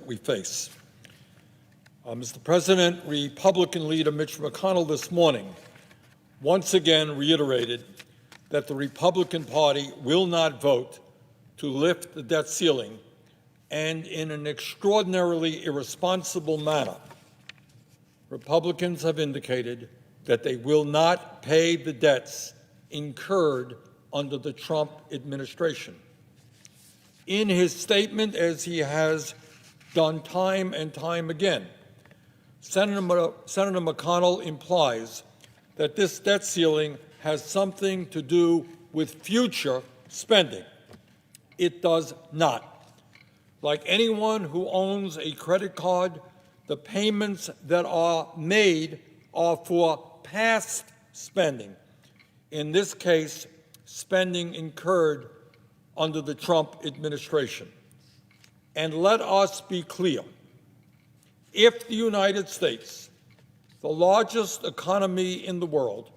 we face. Mr. President, Republican leader Mitch McConnell this morning once again reiterated that the Republican Party will not vote to lift the debt ceiling, and in an extraordinarily irresponsible manner, Republicans have indicated that they will not pay the debts incurred under the Trump administration. In his statement, as he has done time and time again, Senator McConnell implies that this debt ceiling has something to do with future spending. It does not. Like anyone who owns a credit card, the payments that are made are for past spending. In this case, spending incurred under the Trump administration. And let us be clear. If the United States, the largest economy in the world,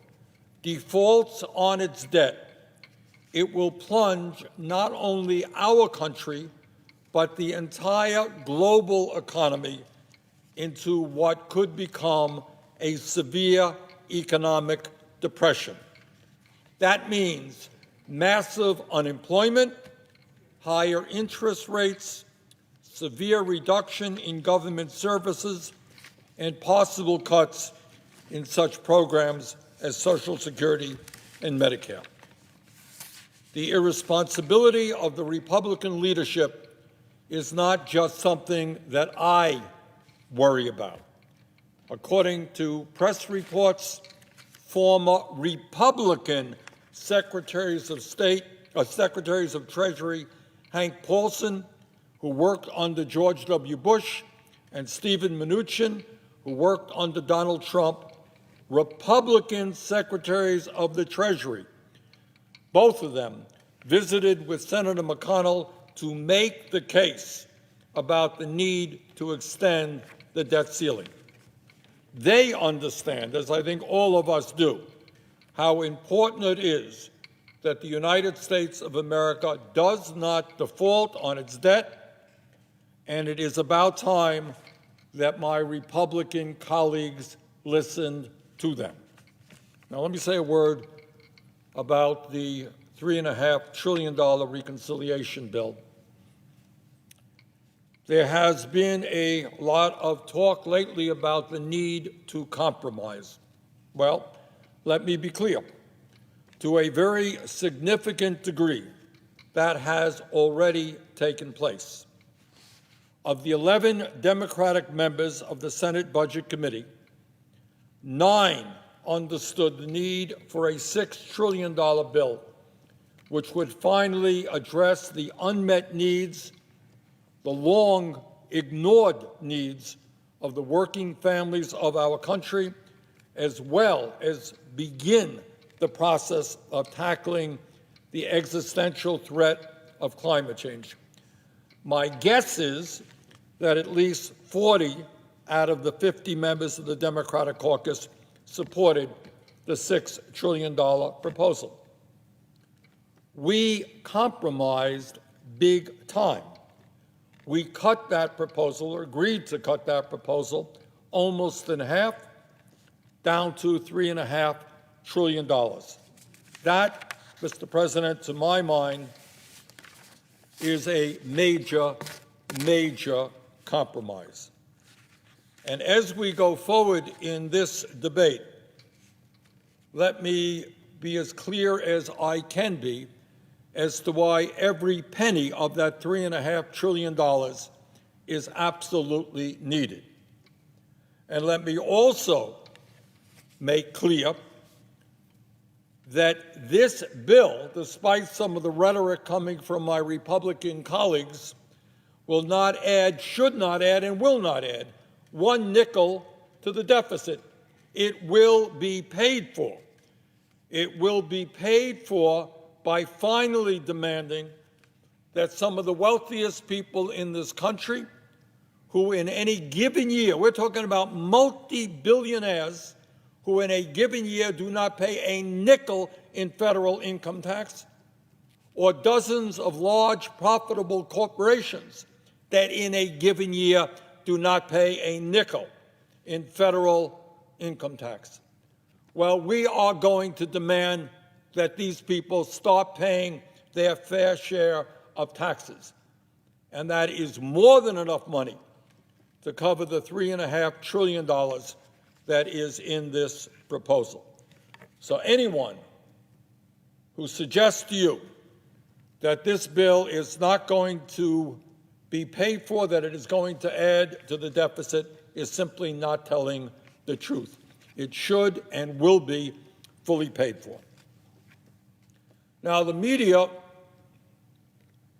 defaults on its debt, it will plunge not only our country, but the entire global economy into what could become a severe economic depression. That means massive unemployment, higher interest rates, severe reduction in government services, and possible cuts in such programs as Social Security and Medicare. The irresponsibility of the Republican leadership is not just something that I worry about. According to press reports, former Republican Secretaries of State, Secretaries of Treasury Hank Paulson, who worked under George W. Bush, and Steven Mnuchin, who worked under Donald Trump, Republican Secretaries of the Treasury, both of them visited with Senator McConnell to make the case about the need to extend the debt ceiling. They understand, as I think all of us do, how important it is that the United States of America does not default on its debt, and it is about time that my Republican colleagues listened to them. Now, let me say a word about the $3.5 trillion reconciliation bill. There has been a lot of talk lately about the need to compromise. Well, let me be clear. To a very significant degree, that has already taken place. Of the 11 Democratic members of the Senate Budget Committee, 9 understood the need for a $6 trillion bill, which would finally address the unmet needs, the long-ignored needs of the working families of our country, as well as begin the process of tackling the existential threat of climate change. My guess is that at least 40 out of the 50 members of the Democratic caucus supported the $6 trillion proposal. We compromised big time. We cut that proposal, or agreed to cut that proposal, almost in half, down to $3.5 trillion. That, Mr. President, to my mind, is a major, major compromise. And as we go forward in this debate, let me be as clear as I can be as to why every penny of that $3.5 trillion is absolutely needed. And let me also make clear that this bill, despite some of the rhetoric coming from my Republican colleagues, will not add, should not add, and will not add one nickel to the deficit. It will be paid for. It will be paid for by finally demanding that some of the wealthiest people in this country, who in any given year, we're talking about multi-billionaires, who in a given year do not pay a nickel in federal income tax, or dozens of large profitable corporations that in a given year do not pay a nickel in federal income tax. Well, we are going to demand that these people start paying their fair share of taxes. And that is more than enough money to cover the $3.5 trillion that is in this proposal. So anyone who suggests to you that this bill is not going to be paid for, that it is going to add to the deficit, is simply not telling the truth. It should and will be fully paid for. Now, the media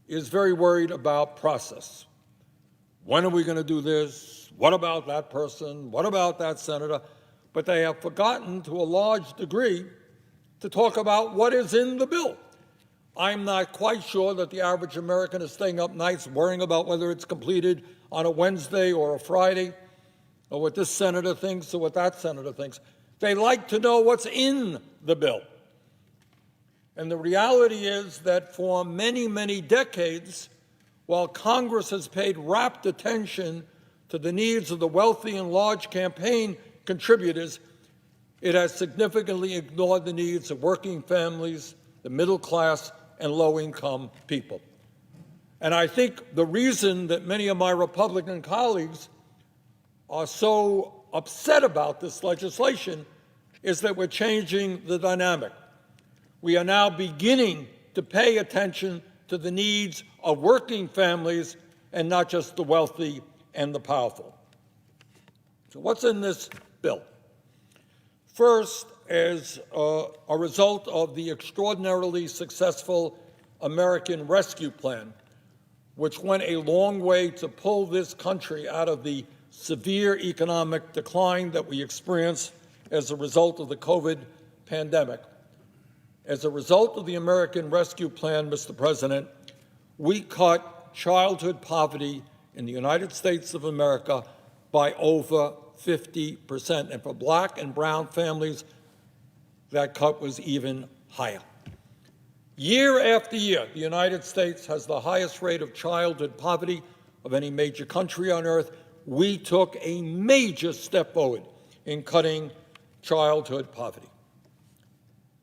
is very worried about process. When are we going to do this? What about that person? What about that senator? But they have forgotten to a large degree to talk about what is in the bill. I'm not quite sure that the average American is staying up nights worrying about whether it's completed on a Wednesday or a Friday, or what this senator thinks or what that senator thinks. They like to know what's in the bill. And the reality is that for many, many decades, while Congress has paid rapt attention to the needs of the wealthy and large campaign contributors, it has significantly ignored the needs of working families, the middle class, and low-income people. And I think the reason that many of my Republican colleagues are so upset about this legislation is that we're changing the dynamic. We are now beginning to pay attention to the needs of working families and not just the wealthy and the powerful. So what's in this bill? First, as a result of the extraordinarily successful American Rescue Plan, which went a long way to pull this country out of the severe economic decline that we experienced as a result of the COVID pandemic. As a result of the American Rescue Plan, Mr. President, we cut childhood poverty in the United States of America by over 50%. And for black and brown families, that cut was even higher. Year after year, the United States has the highest rate of childhood poverty of any major country on earth. We took a major step forward in cutting childhood poverty.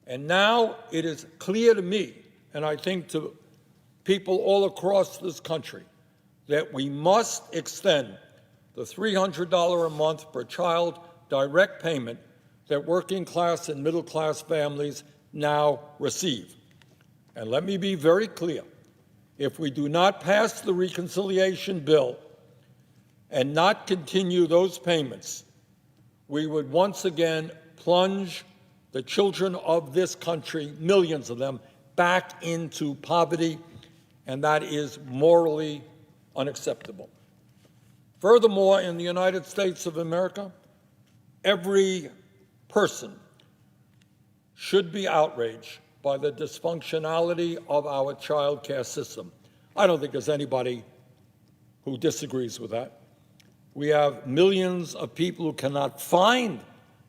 And now it is clear to me, and I think to people all across this country, that we must extend the $300 a month per child direct payment that working class and middle class families now receive. And let me be very clear, if we do not pass the reconciliation bill and not continue those payments, we would once again plunge the children of this country, millions of them, back into poverty, and that is morally unacceptable. Furthermore, in the United States of America, every person should be outraged by the dysfunctionality of our child care system. I don't think there's anybody who disagrees with that. We have millions of people who cannot find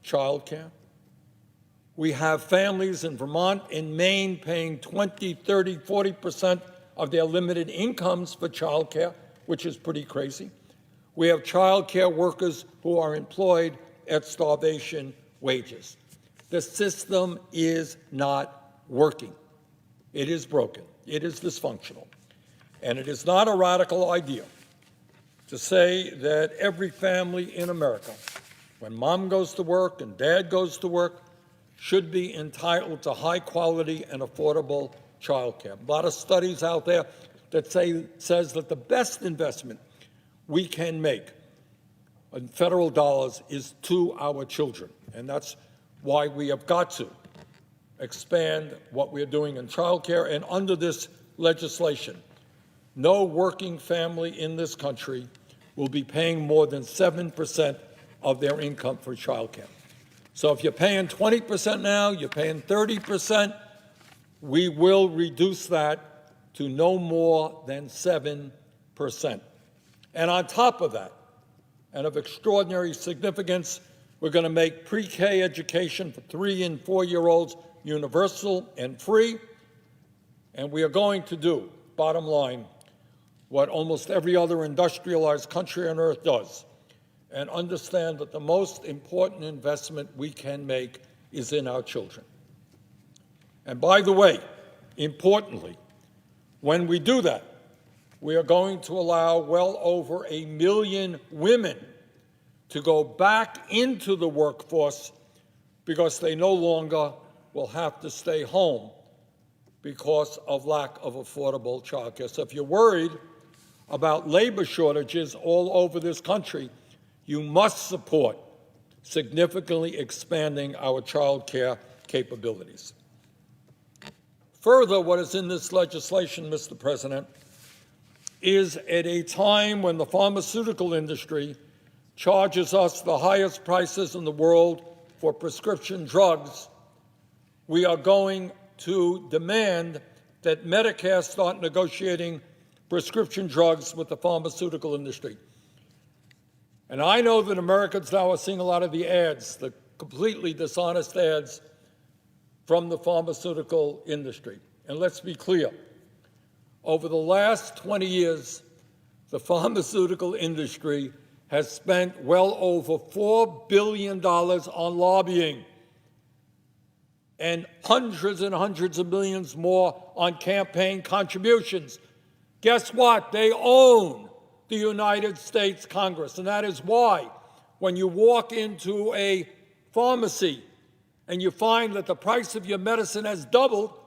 child care. We have families in Vermont, in Maine, paying 20, 30, 40% of their limited incomes for child care, which is pretty crazy. We have child care workers who are employed at starvation wages. The system is not working. It is broken. It is dysfunctional. And it is not a radical idea to say that every family in America, when mom goes to work and dad goes to work, should be entitled to high quality and affordable child care. A lot of studies out there that says that the best investment we can make in federal dollars is to our children. And that's why we have got to expand what we're doing in child care. And under this legislation, no working family in this country will be paying more than 7% of their income for child care. So if you're paying 20% now, you're paying 30%, we will reduce that to no more than 7%. And on top of that, and of extraordinary significance, we're going to make pre-K education for 3- and 4-year-olds universal and free. And we are going to do, bottom line, what almost every other industrialized country on earth does, and understand that the most important investment we can make is in our children. And by the way, importantly, when we do that, we are going to allow well over 1 million women to go back into the workforce because they no longer will have to stay home because of lack of affordable childcare. So if you're worried about labor shortages all over this country, you must support significantly expanding our child care capabilities. Further, what is in this legislation, Mr. President, is at a time when the pharmaceutical industry charges us the highest prices in the world for prescription drugs, we are going to demand that Medicare start negotiating prescription drugs with the pharmaceutical industry. And I know that Americans now are seeing a lot of the ads, the completely dishonest ads from the pharmaceutical industry. And let's be clear, over the last 20 years, the pharmaceutical industry has spent well over $4 billion on lobbying and hundreds of millions more on campaign contributions. Guess what? They own the United States Congress, and that is why when you walk into a pharmacy and you find that the price of your medicine has doubled,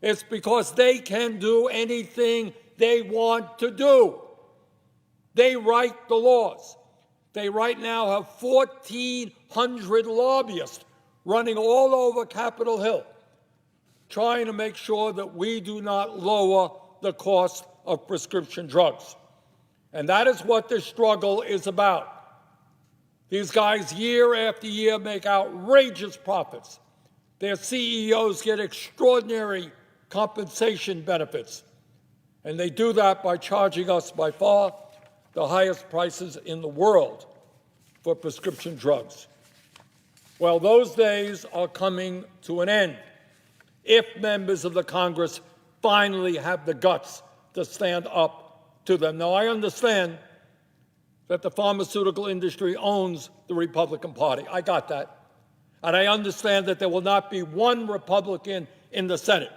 it's because they can do anything they want to do. They write the laws. They right now have 1,400 lobbyists running all over Capitol Hill, trying to make sure that we do not lower the cost of prescription drugs. And that is what this struggle is about. These guys, year after year, make outrageous profits. Their CEOs get extraordinary compensation benefits. And they do that by charging us by far the highest prices in the world for prescription drugs. Well, those days are coming to an end if members of the Congress finally have the guts to stand up to them. Now, I understand that the pharmaceutical industry owns the Republican Party. I got that. And I understand that there will not be one Republican in the Senate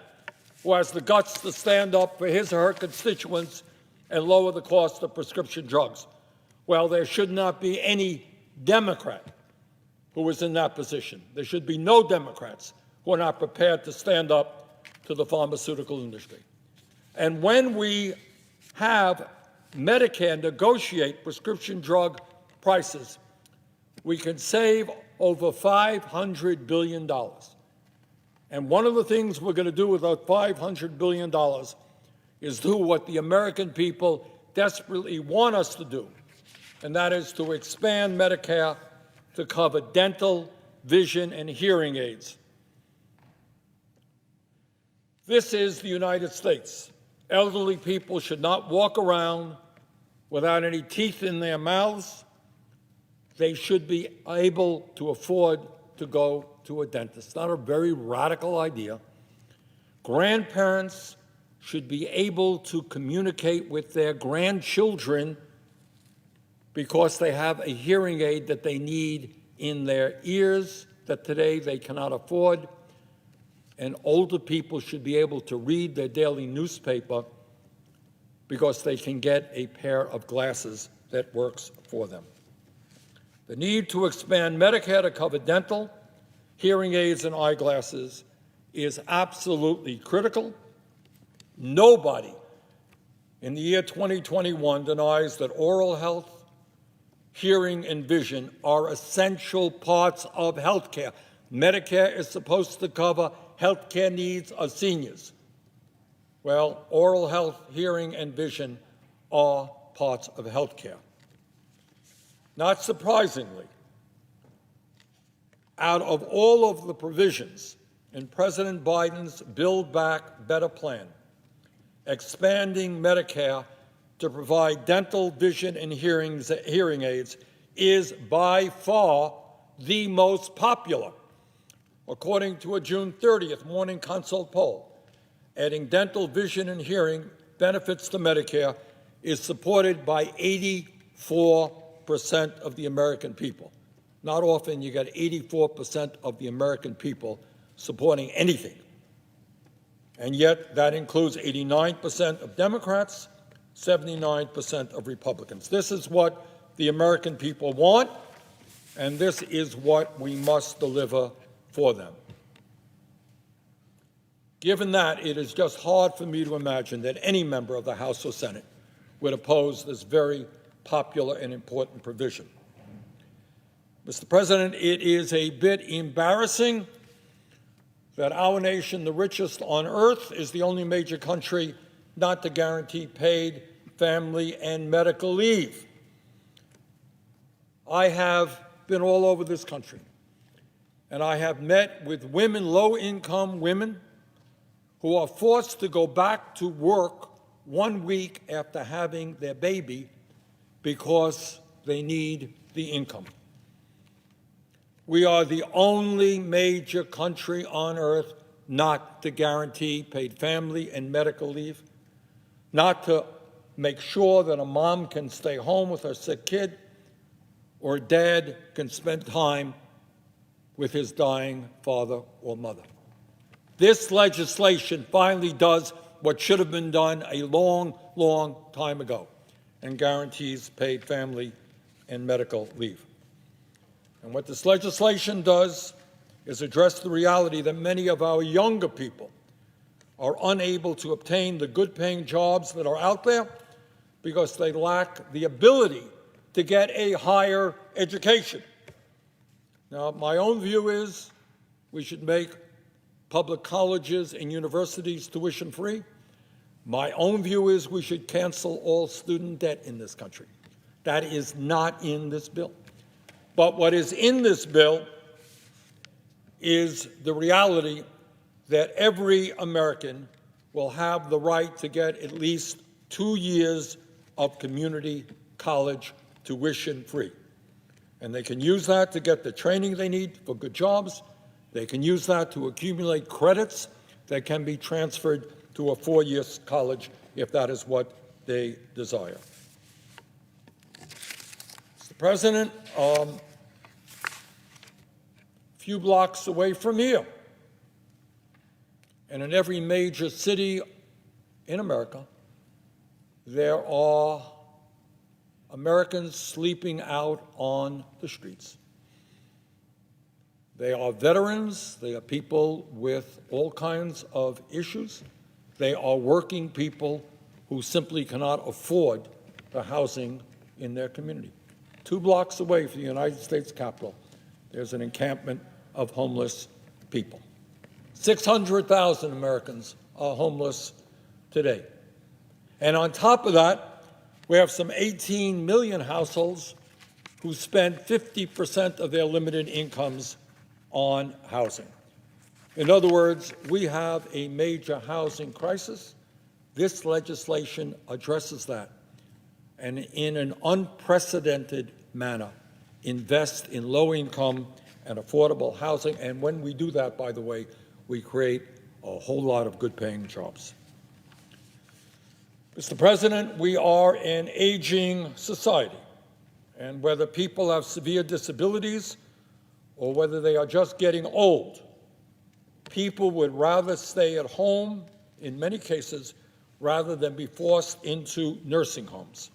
who has the guts to stand up for his or her constituents and lower the cost of prescription drugs. Well, there should not be any Democrat who is in that position. There should be no Democrats who are not prepared to stand up to the pharmaceutical industry. And when we have Medicare negotiate prescription drug prices, we can save over $500 billion. And one of the things we're going to do with that $500 billion is do what the American people desperately want us to do, and that is to expand Medicare to cover dental, vision, and hearing aids. This is the United States. Elderly people should not walk around without any teeth in their mouths. They should be able to afford to go to a dentist. Not a very radical idea. Grandparents should be able to communicate with their grandchildren because they have a hearing aid that they need in their ears that today they cannot afford. And older people should be able to read their daily newspaper because they can get a pair of glasses that works for them. The need to expand Medicare to cover dental, hearing aids, and eyeglasses is absolutely critical. Nobody in the year 2021 denies that oral health, hearing, and vision are essential parts of health care. Medicare is supposed to cover health care needs of seniors. Well, oral health, hearing, and vision are parts of health care. Not surprisingly, out of all of the provisions in President Biden's Build Back Better plan, expanding Medicare to provide dental, vision, and hearing aids is by far the most popular. According to a June 30th Morning Consult poll, adding dental, vision, and hearing benefits to Medicare is supported by 84% of the American people. Not often you get 84% of the American people supporting anything. And yet that includes 89% of Democrats, 79% of Republicans. This is what the American people want, and this is what we must deliver for them. Given that, it is just hard for me to imagine that any member of the House or Senate would oppose this very popular and important provision. Mr. President, it is a bit embarrassing that our nation, the richest on earth, is the only major country not to guarantee paid family and medical leave. I have been all over this country, and I have met with women, low-income women, who are forced to go back to work 1 week after having their baby because they need the income. We are the only major country on earth not to guarantee paid family and medical leave, not to make sure that a mom can stay home with her sick kid or a dad can spend time with his dying father or mother. This legislation finally does what should have been done a long, long time ago and guarantees paid family and medical leave. And what this legislation does is address the reality that many of our younger people are unable to obtain the good-paying jobs that are out there because they lack the ability to get a higher education. Now, my own view is we should make public colleges and universities tuition-free. My own view is we should cancel all student debt in this country. That is not in this bill. But what is in this bill is the reality that every American will have the right to get at least 2 years of community college tuition-free. And they can use that to get the training they need for good jobs. They can use that to accumulate credits that can be transferred to a 4-year college if that is what they desire. Mr. President, a few blocks away from here, and in every major city in America, there are Americans sleeping out on the streets. They are veterans. They are people with all kinds of issues. They are working people who simply cannot afford the housing in their community. 2 blocks away from the United States Capitol, there's an encampment of homeless people. 600,000 Americans are homeless today. And on top of that, we have some 18 million households who spend 50% of their limited incomes on housing. In other words, we have a major housing crisis. This legislation addresses that and in an unprecedented manner invest in low-income and affordable housing. And when we do that, by the way, we create a whole lot of good-paying jobs. Mr. President, we are an aging society, and whether people have severe disabilities or whether they are just getting old, people would rather stay at home, in many cases, rather than be forced into nursing homes.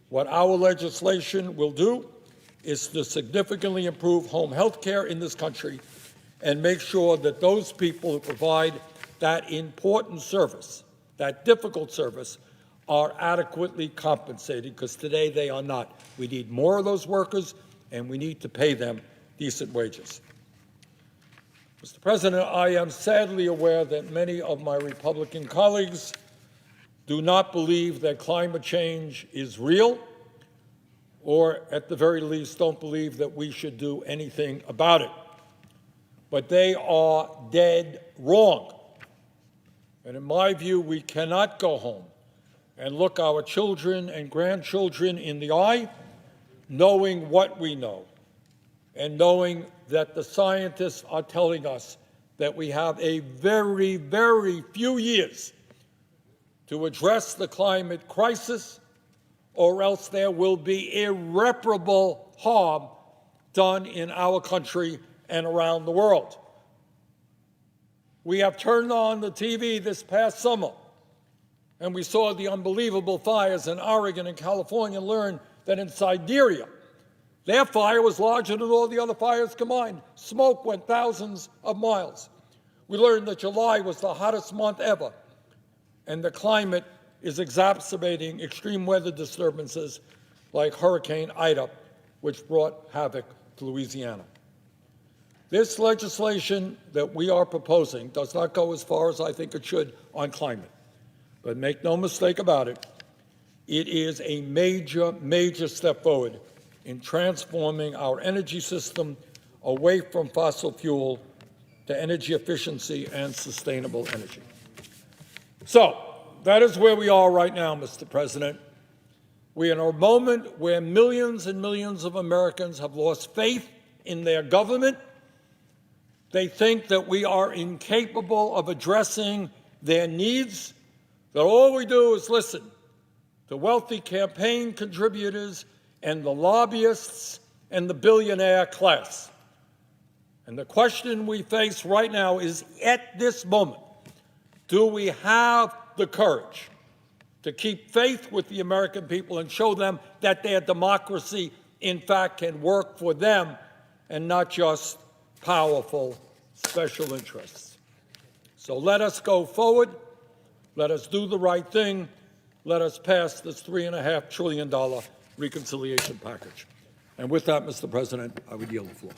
What our legislation will do is to significantly improve home health care in this country and make sure that those people who provide that important service, that difficult service, are adequately compensated, because today they are not. We need more of those workers, and we need to pay them decent wages. Mr. President, I am sadly aware that many of my Republican colleagues do not believe that climate change is real, or at the very least don't believe that we should do anything about it. But they are dead wrong. And in my view, we cannot go home and look our children and grandchildren in the eye, knowing what we know, and knowing that the scientists are telling us that we have a very, very few years to address the climate crisis, or else there will be irreparable harm done in our country and around the world. We have turned on the TV this past summer, and we saw the unbelievable fires in Oregon and California, and learned that in Siberia, their fire was larger than all the other fires combined. Smoke went thousands of miles. We learned that July was the hottest month ever, and the climate is exacerbating extreme weather disturbances like Hurricane Ida, which brought havoc to Louisiana. This legislation that we are proposing does not go as far as I think it should on climate. But make no mistake about it, it is a major, major step forward in transforming our energy system away from fossil fuel to energy efficiency and sustainable energy. So that is where we are right now, Mr. President. We are in a moment where millions and millions of Americans have lost faith in their government. They think that we are incapable of addressing their needs, that all we do is listen to wealthy campaign contributors and the lobbyists and the billionaire class. And the question we face right now is, at this moment, do we have the courage to keep faith with the American people and show them that their democracy, in fact, can work for them and not just powerful special interests? So let us go forward. Let us do the right thing. Let us pass this $3.5 trillion reconciliation package. And with that, Mr. President, I would yield the floor.